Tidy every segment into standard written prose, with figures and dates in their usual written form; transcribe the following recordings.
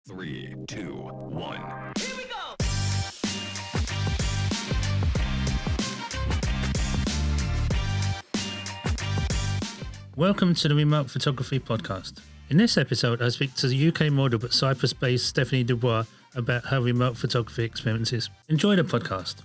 3, 2, 1. Here we go! Welcome to the Remote Photography Podcast. In this episode, I speak to the UK model but Cyprus-based Stephanie Dubois about her remote photography experiences. Enjoy the podcast.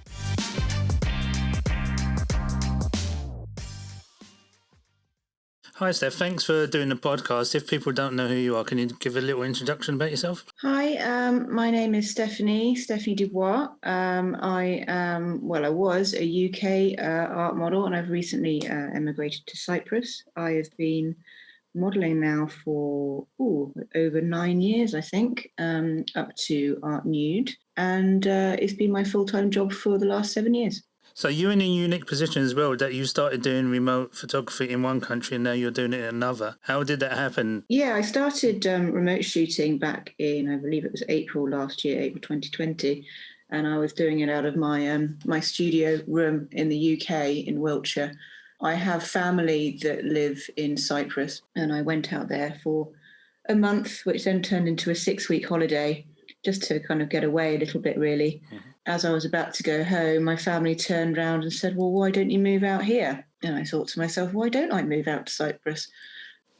Hi, Steph. Thanks for doing the podcast. If people don't know who you are, can you give a little introduction about yourself? Hi, my name is Stephanie Dubois. I was a UK art model, and I've recently emigrated to Cyprus. I have been modelling now for over 9 years, I think, up to Art Nude, and it's been my full-time job for the last 7 years. So you're in a unique position as well, that you started doing remote photography in one country and now you're doing it in another. How did that happen? Yeah, I started remote shooting back in, I believe it was April last year, April 2020, and I was doing it out of my my studio room in the UK in Wiltshire. I have family that live in Cyprus, and I went out there for a month, which then turned into a 6-week holiday, just to kind of get away a little bit, really. Mm-hmm. As I was about to go home, my family turned around and said, well, why don't you move out here? And I thought to myself, why don't I move out to Cyprus?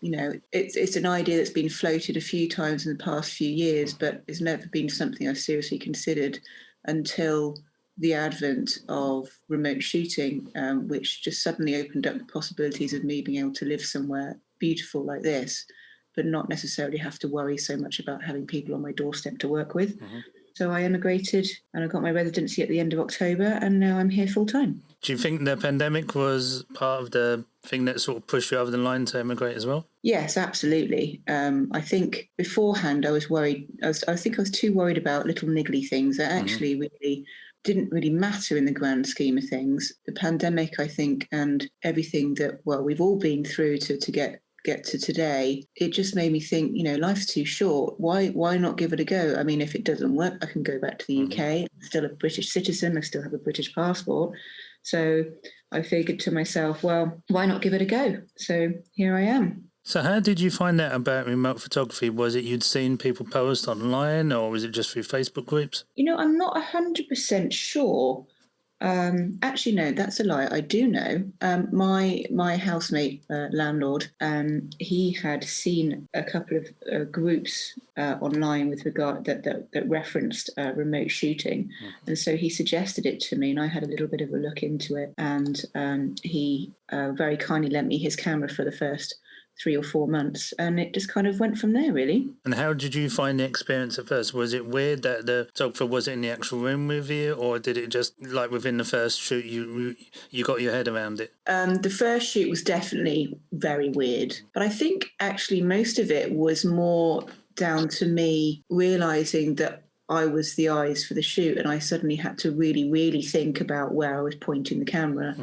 You know, it's an idea that's been floated a few times in the past few years, but it's never been something I've seriously considered until the advent of remote shooting, which just suddenly opened up the possibilities of me being able to live somewhere beautiful like this, but not necessarily have to worry so much about having people on my doorstep to work with. Mm-hmm. So I emigrated and I got my residency at the end of October, and now I'm here full time. Do you think the pandemic was part of the thing that sort of pushed you over the line to emigrate as well? Yes, absolutely. I think beforehand I was worried. I think I was too worried about little niggly things that actually really didn't really matter in the grand scheme of things. The pandemic, I think, and everything that, we've all been through to get to today, it just made me think, life's too short. Why not give it a go? I mean, if it doesn't work, I can go back to the UK. I'm still a British citizen. I still have a British passport. So I figured to myself, well, why not give it a go? So here I am. So how did you find out about remote photography? Was it you'd seen people post online, or was it just through Facebook groups? I'm not 100% sure. Actually, no, that's a lie. I do know. My housemate, landlord, he had seen a couple of groups online with regard that referenced remote shooting, and so he suggested it to me, and I had a little bit of a look into it, and he very kindly lent me his camera for the first 3 or 4 months, and it just kind of went from there, really. And how did you find the experience at first? Was it weird that the photographer was in the actual room with you, or did it just, like, within the first shoot, you got your head around it? The first shoot was definitely very weird, but I think actually most of it was more down to me realising that I was the eyes for the shoot, and I suddenly had to really, really think about where I was pointing the camera,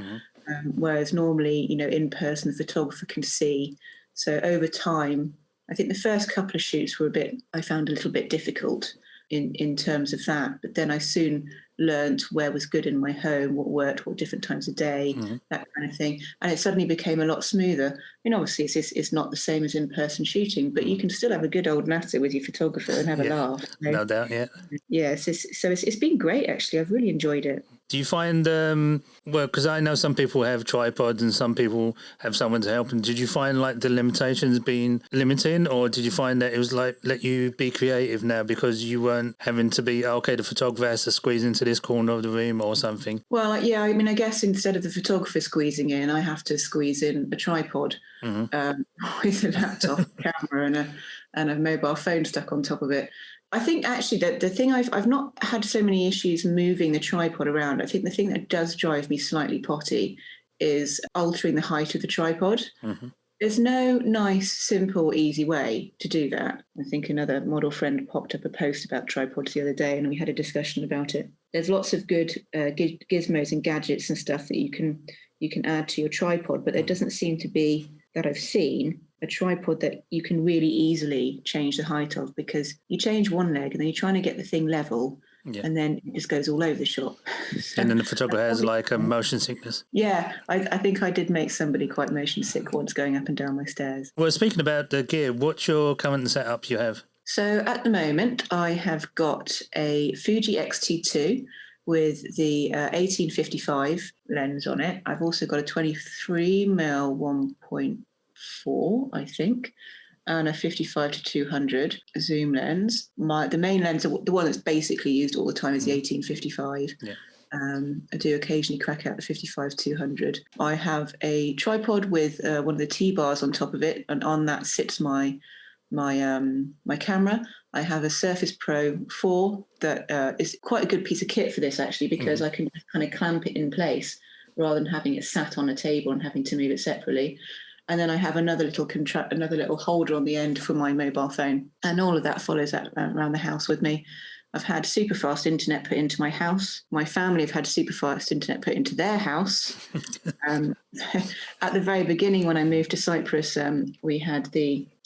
whereas normally, in person, the photographer can see. So over time, I think the first couple of shoots were I found a little bit difficult in terms of that. But then I soon learned where was good in my home, what worked, what different times of day, that kind of thing. And it suddenly became a lot smoother. I mean, obviously, it's not the same as in-person shooting, but you can still have a good old natter with your photographer and have a laugh. So, no doubt, yeah. Yeah, it's been great, actually. I've really enjoyed it. Do you find, because I know some people have tripods and some people have someone to help them. Did you find like the limitations being limiting, or did you find that it was like let you be creative now because you weren't having to be, the photographer has to squeeze into this corner of the room or something? Well, yeah, I mean, I guess instead of the photographer squeezing in, I have to squeeze in a tripod with a laptop camera and a mobile phone stuck on top of it. I think actually that the thing I've not had so many issues moving the tripod around. I think the thing that does drive me slightly potty is altering the height of the tripod. There's no nice, simple, easy way to do that. I think another model friend popped up a post about tripods the other day, and we had a discussion about it. There's lots of good gizmos and gadgets and stuff that you can add to your tripod, but there doesn't seem to be, that I've seen, a tripod that you can really easily change the height of, because you change one leg and then you're trying to get the thing level, and then it just goes all over the shop. So, and then the photographer has like a motion sickness. Yeah, I think I did make somebody quite motion sick once going up and down my stairs. Well, speaking about the gear, what's your current setup you have? So at the moment, I have got a Fuji X-T2 with the 1855 lens on it. I've also got a 23mm 1.4, I think, and a 55 to 200 zoom lens. The main lens, the one that's basically used all the time, is the 1855. Yeah. I do occasionally crack out the 55-200. I have a tripod with one of the T-bars on top of it, and on that sits my camera. I have a Surface Pro 4 that is quite a good piece of kit for this, actually, because I can kind of clamp it in place rather than having it sat on a table and having to move it separately. And then I have another little holder on the end for my mobile phone, and all of that follows that around the house with me. I've had super fast internet put into my house. My family have had super fast internet put into their house. At the very beginning, when I moved to Cyprus, we had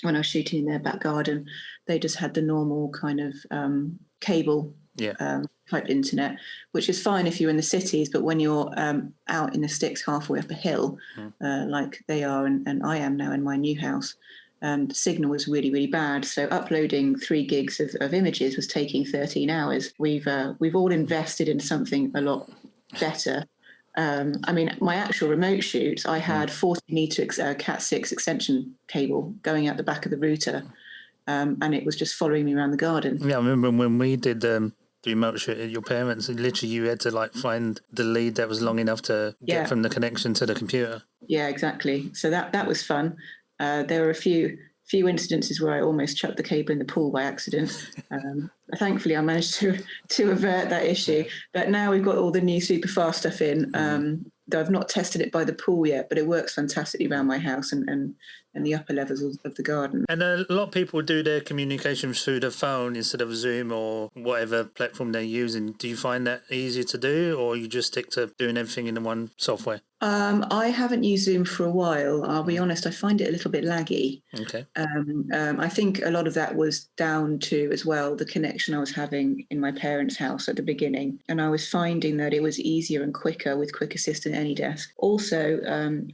when I was shooting in their back garden, they just had the normal kind of cable type internet, which is fine if you're in the cities, but when you're out in the sticks halfway up a hill, like they are and I am now in my new house, the signal was really, really bad. So uploading 3 gigs of images was taking 13 hours. We've all invested in something a lot better. My actual remote shoots, I had 40-meter Cat6 extension cable going out the back of the router, and it was just following me around the garden. Yeah, I remember when we did the remote shoot at your parents', literally you had to find the lead that was long enough to get from the connection to the computer. Yeah, exactly. So that was fun. There were a few incidences where I almost chucked the cable in the pool by accident. Thankfully, I managed to avert that issue. But now we've got all the new super fast stuff in. Though I've not tested it by the pool yet, but it works fantastically around my house and the upper levels of the garden. And a lot of people do their communication through the phone instead of Zoom or whatever platform they're using. Do you find that easier to do, or you just stick to doing everything in the one software? I haven't used Zoom for a while. I'll be honest, I find it a little bit laggy. Okay. I think a lot of that was down to, as well, the connection I was having in my parents' house at the beginning. And I was finding that it was easier and quicker with Quick Assist and AnyDesk. Also,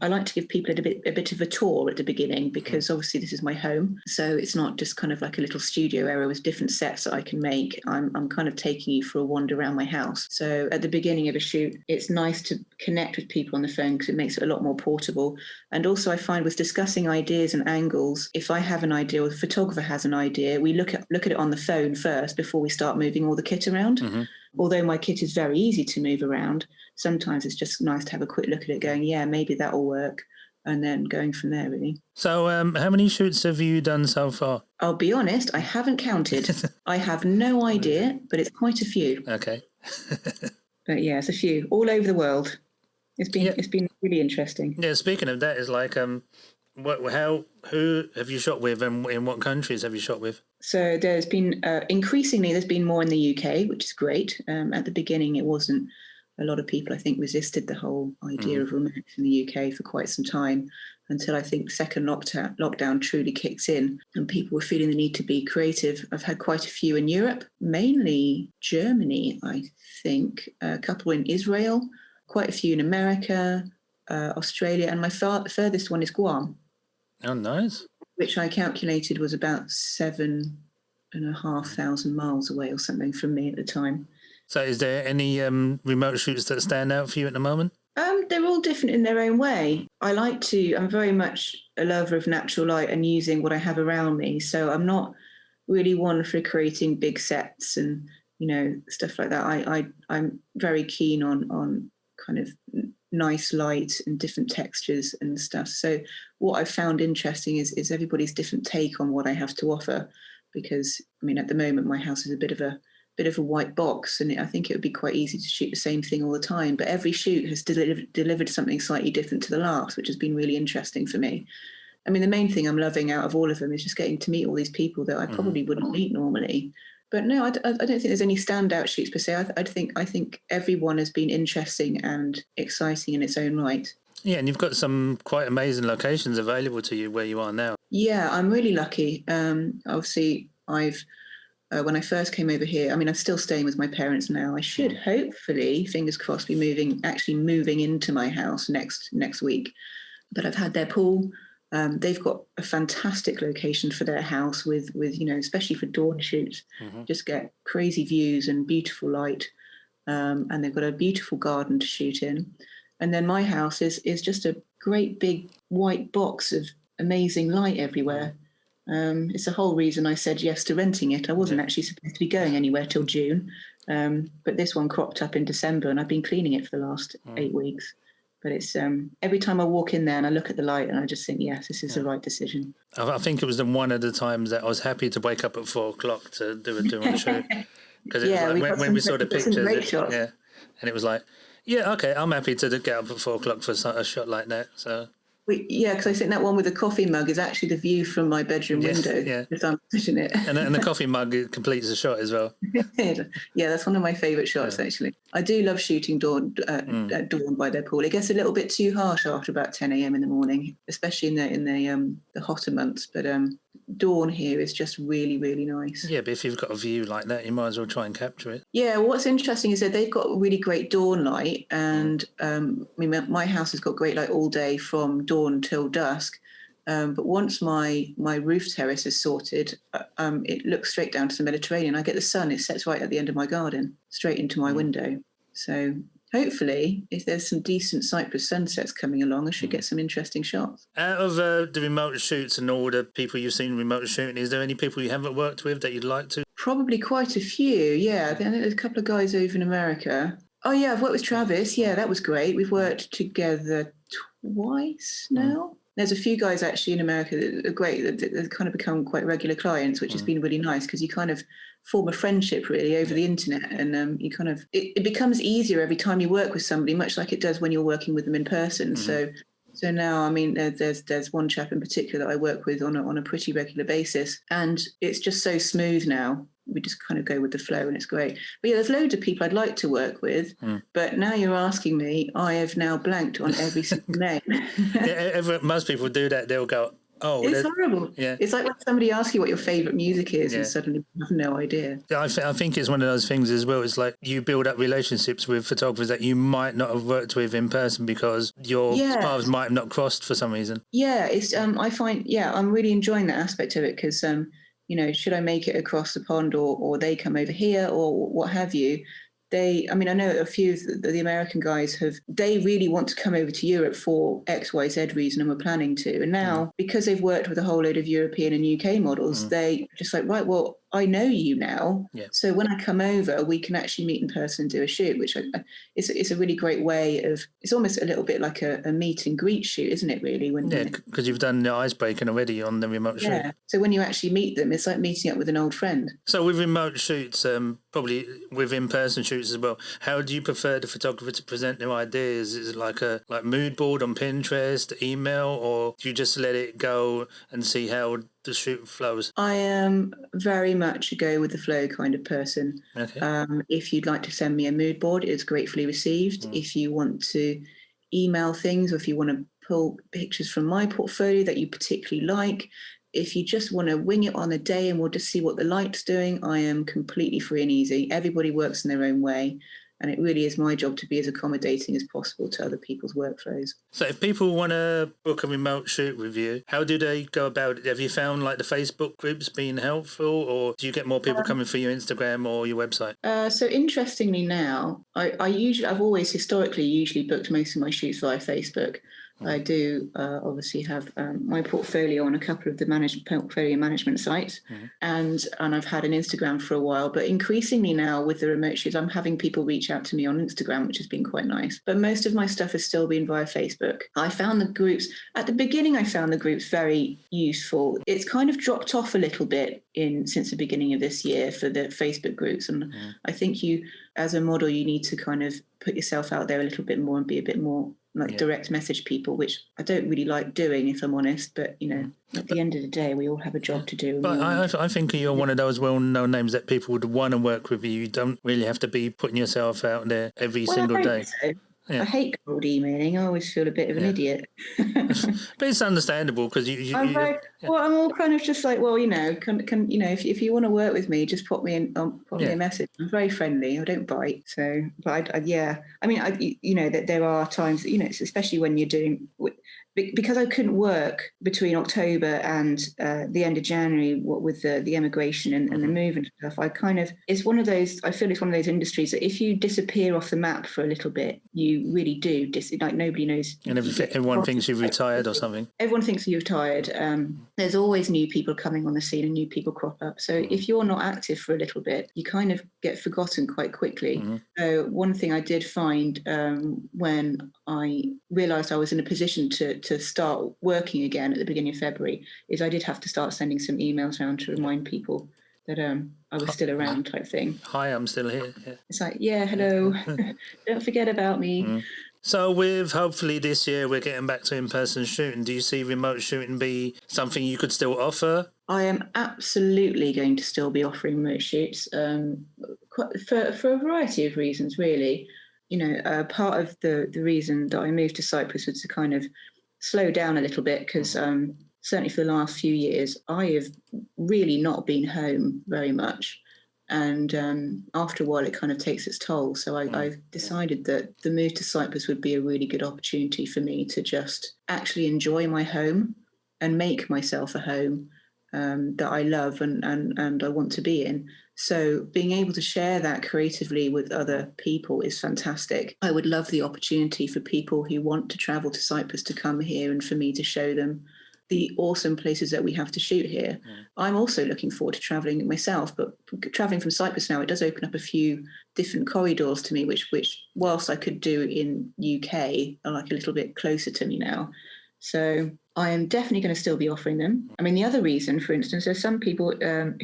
I like to give people a bit of a tour at the beginning, because obviously this is my home. So it's not just kind of like a little studio area with different sets that I can make. I'm kind of taking you for a wander around my house. So at the beginning of a shoot, it's nice to connect with people on the phone because it makes it a lot more portable. And also I find with discussing ideas and angles, if I have an idea or the photographer has an idea, we look at it on the phone first before we start moving all the kit around. Although my kit is very easy to move around, sometimes it's just nice to have a quick look at it going, yeah, maybe that'll work. And then going from there, really. So how many shoots have you done so far? I'll be honest, I haven't counted. I have no idea, but it's quite a few. Okay. But yeah, it's a few all over the world. It's been really interesting. Yeah, speaking of that, is who have you shot with, and in what countries have you shot with? So there's been increasingly there's been more in the UK, which is great. At the beginning, it wasn't. A lot of people, I think, resisted the whole idea of remote in the UK for quite some time, until I think the second lockdown truly kicks in and people were feeling the need to be creative. I've had quite a few in Europe, mainly Germany, I think, a couple in Israel, quite a few in America, Australia, and my furthest one is Guam. Oh, nice. Which I calculated was about 7,500 miles away or something from me at the time. So is there any remote shoots that stand out for you at the moment? They're all different in their own way. I'm very much a lover of natural light and using what I have around me. So I'm not really one for creating big sets and, stuff like that. I'm very keen on kind of nice light and different textures and stuff. So what I've found interesting is everybody's different take on what I have to offer, because, at the moment, my house is a bit of a white box, and I think it would be quite easy to shoot the same thing all the time, but every shoot has delivered something slightly different to the last, which has been really interesting for me. The main thing I'm loving out of all of them is just getting to meet all these people that I probably wouldn't meet normally. But no, I don't think there's any standout shoots per se. I think everyone has been interesting and exciting in its own right. Yeah, and you've got some quite amazing locations available to you where you are now. Yeah, I'm really lucky. Obviously, when I first came over here, I'm still staying with my parents now. I should hopefully, fingers crossed, be moving into my house next week. But I've had their pool, They've got a fantastic location for their house with especially for dawn shoots, just get crazy views and beautiful light. And they've got a beautiful garden to shoot in. And then my house is just a great big white box of amazing light everywhere. It's the whole reason I said yes to renting it. I wasn't actually supposed to be going anywhere till June, but this one cropped up in December, and I've been cleaning it for the last 8 weeks. But it's every time I walk in there and I look at the light and I just think, yes, this is the right decision. I think it was one of the times that I was happy to wake up at 4 o'clock to do a shoot. Because it was like when we saw the pictures, and it was like, yeah, okay, I'm happy to get up at 4 o'clock for a shot like that. So because I think that one with the coffee mug is actually the view from my bedroom window. Yeah, if I'm pushing it. And the coffee mug completes the shot as well. Yeah, that's one of my favourite shots actually. I do love shooting dawn at dawn by their pool. It gets a little bit too harsh after about 10 a.m. in the morning, especially in the hotter months. But dawn here is just really, really nice. Yeah, but if you've got a view like that, you might as well try and capture it. Yeah, well, what's interesting is that they've got really great dawn light, and my house has got great light all day from dawn till dusk. But once my roof terrace is sorted, it looks straight down to the Mediterranean. I get the sun; it sets right at the end of my garden, straight into my window. So hopefully, if there's some decent Cyprus sunsets coming along, I should get some interesting shots. Out of the remote shoots and all the people you've seen remote shooting, is there any people you haven't worked with that you'd like to? Probably quite a few, yeah. I think there's a couple of guys over in America. Oh, yeah, I've worked with Travis. Yeah, that was great. We've worked together twice now. There's a few guys actually in America that are great, that kind of become quite regular clients, which has been really nice because you kind of form a friendship really over the internet, and you kind of it becomes easier every time you work with somebody, much like it does when you're working with them in person. So now, I mean, there's one chap in particular that I work with on a pretty regular basis, and it's just so smooth now. We just kind of go with the flow, and it's great. But yeah, there's loads of people I'd like to work with, but now you're asking me, I have now blanked on every single name. Most people do that. They'll go, oh, it's horrible. Yeah. It's like when somebody asks you what your favourite music is and suddenly you have no idea. I think it's one of those things as well. It's like you build up relationships with photographers that you might not have worked with in person because your paths might have not crossed for some reason. Yeah, it's I find I'm really enjoying that aspect of it because should I make it across the pond or they come over here or what have you? I know a few of the American guys they really want to come over to Europe for X, Y, Z reason, and we're planning to. And now, because they've worked with a whole load of European and UK models, they just like, right, well, I know you now. Yeah. So when I come over, we can actually meet in person and do a shoot, which it's a really great way of, it's almost a little bit like a meet and greet shoot, isn't it, really? Because you've done the icebreaking already on the remote shoot. Yeah, so when you actually meet them, it's like meeting up with an old friend. So with remote shoots, probably with in-person shoots as well, how do you prefer the photographer to present their ideas? Is it like a mood board on Pinterest, email, or do you just let it go and see how the shoot flows? I am very much a go with the flow kind of person. Okay. If you'd like to send me a mood board, it's gratefully received. If you want to email things, or if you want to pull pictures from my portfolio that you particularly like, if you just want to wing it on a day and we'll just see what the light's doing, I am completely free and easy. Everybody works in their own way. And it really is my job to be as accommodating as possible to other people's workflows. So if people want to book a remote shoot with you, how do they go about it? Have you found the Facebook groups being helpful, or do you get more people coming for your Instagram or your website? So interestingly now, I've always historically booked most of my shoots via Facebook. I do obviously have my portfolio on a couple of the portfolio management sites, and I've had an Instagram for a while. But increasingly now with the remote shoots, I'm having people reach out to me on Instagram, which has been quite nice. But most of my stuff has still been via Facebook. I found the groups at the beginning. I found the groups very useful. It's kind of dropped off a little bit since the beginning of this year for the Facebook groups, and I think you, as a model, you need to kind of put yourself out there a little bit more and be a bit more direct message people, which I don't really like doing, if I'm honest. But at the end of the day, we all have a job to do. But I think you're one of those well-known names that people would want to work with you. You don't really have to be putting yourself out there every single day. So. Yeah. I hate cold emailing. I always feel a bit of an idiot. But it's understandable because Well, I'm all kind of just like, well, can if you want to work with me, just pop me a message. I'm very friendly. I don't bite. So, but I mean, that there are times, especially when you're doing, because I couldn't work between October and the end of January, what with the emigration and the move and stuff. It's one of those. I feel it's one of those industries that if you disappear off the map for a little bit, you really do. Like nobody knows. And everyone thinks you've retired or something. Everyone thinks you've retired. There's always new people coming on the scene and new people crop up. So if you're not active for a little bit, you kind of get forgotten quite quickly. So one thing I did find when I realised I was in a position to start working again at the beginning of February is I did have to start sending some emails around to remind people that I was still around, type thing. Hi, I'm still here. Yeah. It's like, hello, don't forget about me. So with hopefully this year we're getting back to in-person shooting, do you see remote shooting be something you could still offer? I am absolutely going to still be offering remote shoots for a variety of reasons, really. Part of the reason that I moved to Cyprus was to kind of slow down a little bit because certainly for the last few years, I have really not been home very much. And after a while, it kind of takes its toll. So I've decided that the move to Cyprus would be a really good opportunity for me to just actually enjoy my home and make myself a home that I love and I want to be in. So being able to share that creatively with other people is fantastic. I would love the opportunity for people who want to travel to Cyprus to come here and for me to show them the awesome places that we have to shoot here. I'm also looking forward to traveling myself, but traveling from Cyprus now, it does open up a few different corridors to me, which whilst I could do in UK, are like a little bit closer to me now. So I am definitely going to still be offering them. I mean, the other reason, for instance, there's some people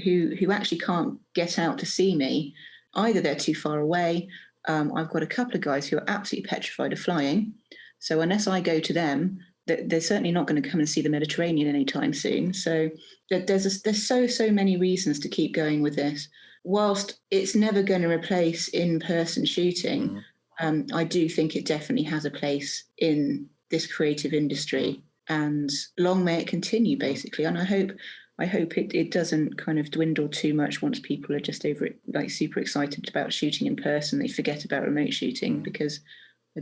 who actually can't get out to see me. Either they're too far away. I've got a couple of guys who are absolutely petrified of flying. So unless I go to them, they're certainly not going to come and see the Mediterranean anytime soon. So there's so many reasons to keep going with this. Whilst it's never going to replace in-person shooting, I do think it definitely has a place in this creative industry. And long may it continue, basically. And I hope it doesn't kind of dwindle too much once people are just super excited about shooting in person. They forget about remote shooting because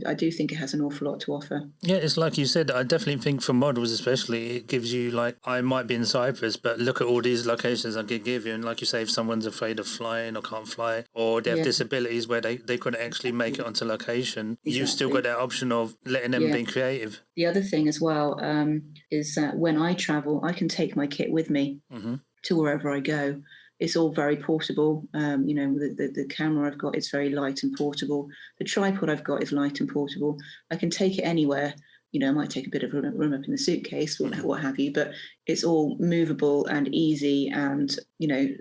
I do think it has an awful lot to offer. Yeah, it's like you said, I definitely think for models especially, it gives you like, I might be in Cyprus, but look at all these locations I could give you. And like you say, if someone's afraid of flying or can't fly, or they have disabilities where they couldn't actually make it onto location, you've still got that option of letting them be creative. The other thing as well is that when I travel, I can take my kit with me to wherever I go. It's all very portable. The camera I've got is very light and portable. The tripod I've got is light and portable. I can take it anywhere. I might take a bit of room up in the suitcase or what have you, but it's all movable and easy. And,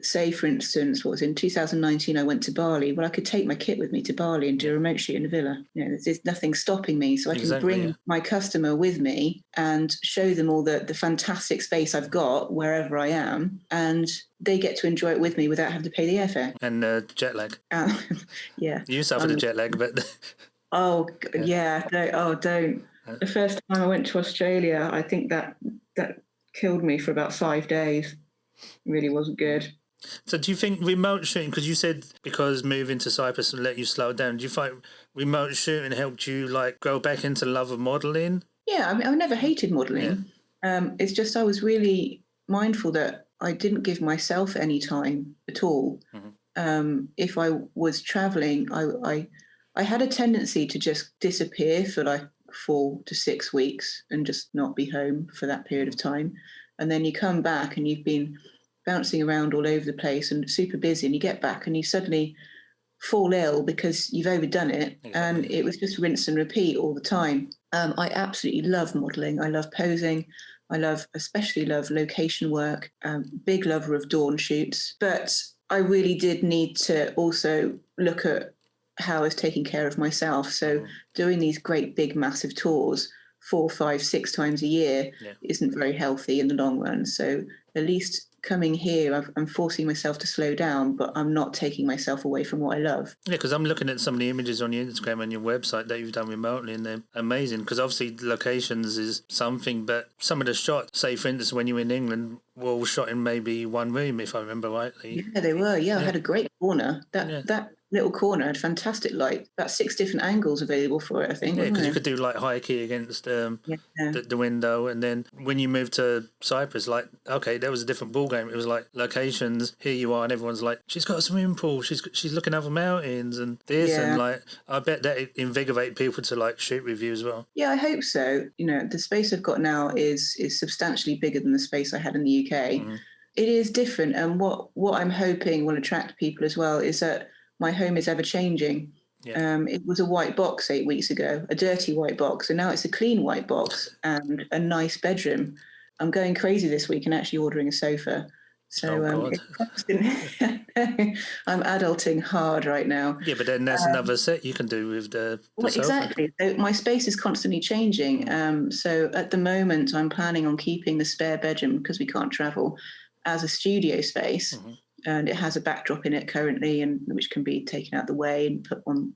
say, for instance, in 2019, I went to Bali. Well, I could take my kit with me to Bali and do a remote shoot in a villa. There's nothing stopping me. So I can bring my customer with me and show them all the fantastic space I've got wherever I am. And they get to enjoy it with me without having to pay the airfare. And jet lag. Yeah. You suffered a jet lag, but... Oh, yeah. Don't. The first time I went to Australia, I think that killed me for about 5 days. It really wasn't good. So do you think remote shooting, because you said because moving to Cyprus and let you slow down, do you find remote shooting helped you like go back into love of modelling? Yeah, I mean, I've never hated modelling. Yeah. It's just I was really mindful that I didn't give myself any time at all. If I was travelling, I had a tendency to just disappear for like 4 to 6 weeks and just not be home for that period of time. And then you come back and you've been bouncing around all over the place and super busy, and you get back and you suddenly fall ill because you've overdone it. And it was just rinse and repeat all the time. I absolutely love modelling. I love posing. Especially love location work. Big lover of dawn shoots. But I really did need to also look at how I was taking care of myself. So doing these great big massive tours 4, 5, 6 times a year isn't very healthy in the long run. So at least coming here, I'm forcing myself to slow down, but I'm not taking myself away from what I love. Yeah, because I'm looking at some of the images on your Instagram and your website that you've done remotely, and they're amazing. Because obviously locations is something, but some of the shots, say for instance, when you were in England, were all shot in maybe one room, if I remember rightly. Yeah, they were. Yeah, I had a great corner. Yeah. That little corner had fantastic light. About 6 different angles available for it, I think. Yeah, wasn't because you there? could do like high key against Yeah. the window, and then when you moved to Cyprus, like, okay, that was a different ball game. It was like locations. Here you are, and everyone's like, she's got a swimming pool. She's looking over mountains and this, Yeah. and like, I bet that it invigorated people to like shoot with you as well. Yeah, I hope so. You know, the space I've got now is substantially bigger than the space I had in the UK. Mm-hmm. It is different, and what I'm hoping will attract people as well is that my home is ever changing. Yeah. It was a white box 8 weeks ago, a dirty white box, and now it's a clean white box and a nice bedroom. I'm going crazy this week and actually ordering a sofa. So God. I'm adulting hard right now. Yeah, but then that's another set you can do with the sofa. Exactly. So my space is constantly changing. So at the moment, I'm planning on keeping the spare bedroom, because we can't travel, as a studio space. Mm-hmm. And it has a backdrop in it currently, and which can be taken out the way and put on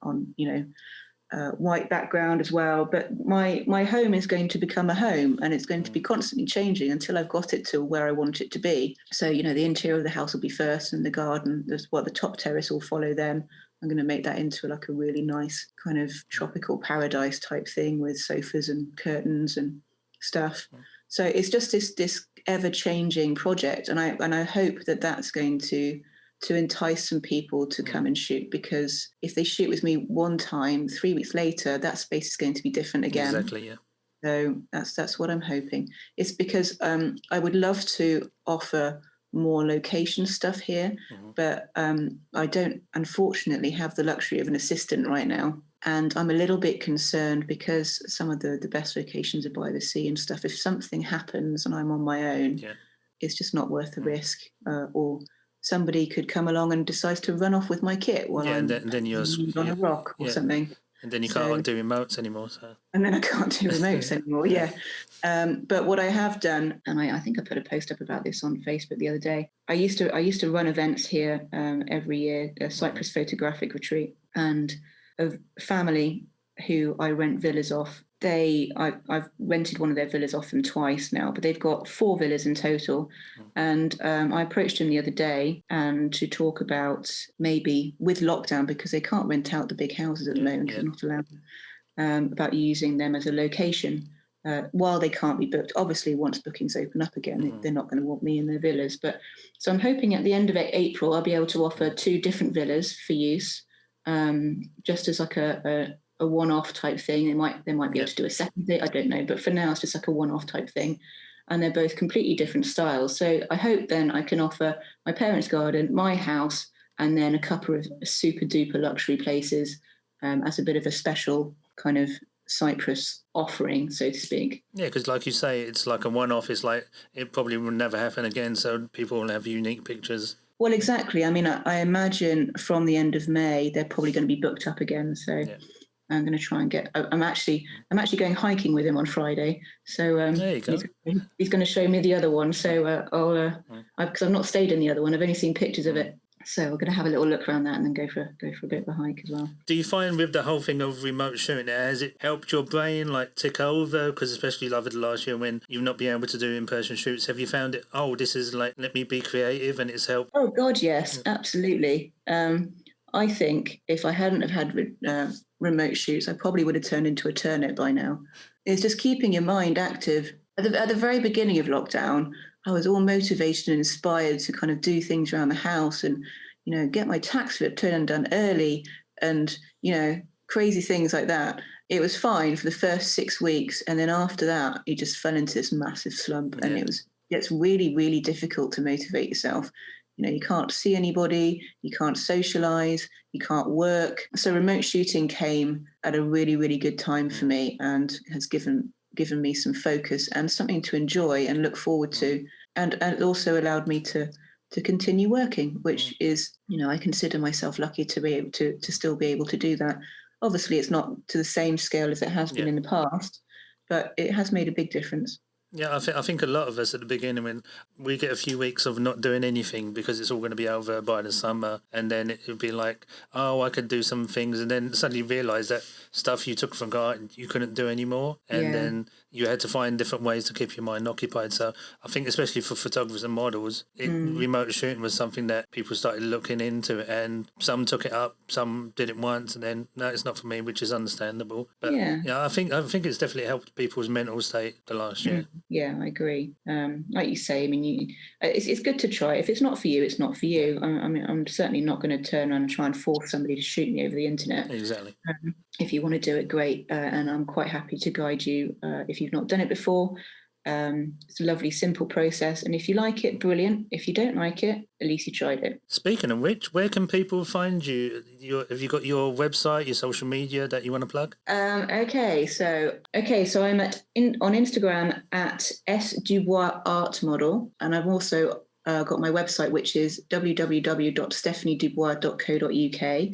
white background as well. But my home is going to become a home, and it's going to be constantly changing until I've got it to where I want it to be. So, you know, the interior of the house will be first, and the garden, the top terrace will follow then. I'm going to make that into like a really nice kind of tropical paradise type thing with sofas and curtains and stuff. So it's just this ever-changing project, and I hope that that's going to entice some people to come and shoot, because if they shoot with me one time, 3 weeks later, that space is going to be different again. Exactly, yeah. So that's what I'm hoping. It's because I would love to offer more location stuff here, but I don't, unfortunately, have the luxury of an assistant right now. And I'm a little bit concerned because some of the best locations are by the sea and stuff. If something happens and I'm on my own, it's just not worth the risk. Or somebody could come along and decides to run off with my kit while I'm and then you're on a rock or something. And then you can't do remotes anymore. So. And then I can't do remotes anymore, But what I have done, and I think I put a post up about this on Facebook the other day, I used to run events here every year, a Cyprus photographic retreat, and a family who I rent villas off. I've rented one of their villas off them twice now, but they've got 4 villas in total. And I approached them the other day and to talk about maybe with lockdown, because they can't rent out the big houses at the moment, they're not allowed, about using them as a location while they can't be booked. Obviously, once bookings open up again, they're not going to want me in their villas. But so I'm hoping at the end of April, I'll be able to offer 2 different villas for use. Just as like a one-off type thing. They might be able to do a second thing, I don't know, but for now it's just like a one-off type thing, and they're both completely different styles. So I hope then I can offer my parents' garden, my house, and then a couple of super duper luxury places as a bit of a special kind of Cyprus offering, so to speak. Yeah, because like you say, it's like a one-off. It's like it probably will never happen again, so people will have unique pictures. Well, exactly. I mean, I imagine from the end of May, they're probably going to be booked up again. So I'm going to try and get. I'm actually going hiking with him on Friday. So there you go. He's going to show me the other one. So I'll because I've not stayed in the other one. I've only seen pictures of it. So we're going to have a little look around that and then go for a bit of a hike as well. Do you find with the whole thing of remote shooting, has it helped your brain like tick over? Because especially like the last year when you've not been able to do in-person shoots, have you found it, this is like, let me be creative, and it's helped? Oh, God, yes, absolutely. I think if I hadn't have had remote shoots, I probably would have turned into a turnip by now. It's just keeping your mind active. At the very beginning of lockdown, I was all motivated and inspired to kind of do things around the house and, get my tax slip turned and done early and, crazy things like that. It was fine for the first 6 weeks. And then after that, you just fell into this massive slump. And it's really, really difficult to motivate yourself. You can't see anybody, you can't socialize, you can't work. So remote shooting came at a really, really good time for me and has given me some focus and something to enjoy and look forward to. And it also allowed me to continue working, which is, I consider myself lucky to be able to still be able to do that. Obviously, it's not to the same scale as it has been in the past, but it has made a big difference. Yeah, I think a lot of us at the beginning, when we get a few weeks of not doing anything because it's all going to be over by the summer, and then it would be like, oh, I could do some things, and then suddenly you realise that stuff you took for granted you couldn't do anymore, and Yeah. then you had to find different ways to keep your mind occupied. So I think especially for photographers and models, remote shooting was something that people started looking into, and some took it up, some did it once, and then no, it's not for me, which is understandable. But Yeah. yeah, I think it's definitely helped people's mental state the last year. Yeah, I agree. Like you say, I mean, it's good to try. If it's not for you, it's not for you. I mean, I'm certainly not going to turn around and try and force somebody to shoot me over the internet. Exactly. If you want to do it, great. And I'm quite happy to guide you if you've not done it before. It's a lovely, simple process. And if you like it, brilliant. If you don't like it, at least you tried it. Speaking of which, where can people find you? Have you got your website, your social media that you want to plug? Okay, so I'm on Instagram at sdubois art model, and I've also got my website, which is www.stephaniedubois.co.uk.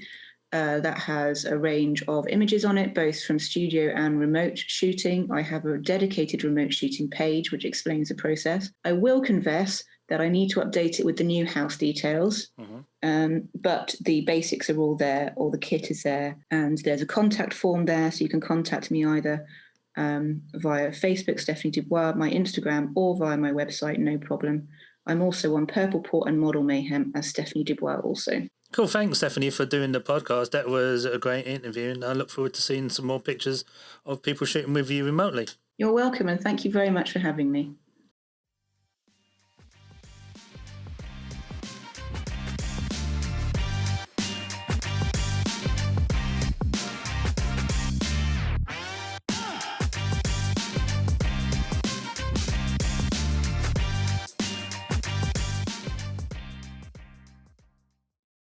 That has a range of images on it, both from studio and remote shooting. I have a dedicated remote shooting page, which explains the process. I will confess that I need to update it with the new house details, but the basics are all there, all the kit is there, and there's a contact form there, so you can contact me either via Facebook, Stephanie Dubois, my Instagram, or via my website, no problem. I'm also on Purple Port and Model Mayhem as Stephanie Dubois also. Cool. Thanks, Stephanie, for doing the podcast. That was a great interview, and I look forward to seeing some more pictures of people shooting with you remotely. You're welcome, and thank you very much for having me.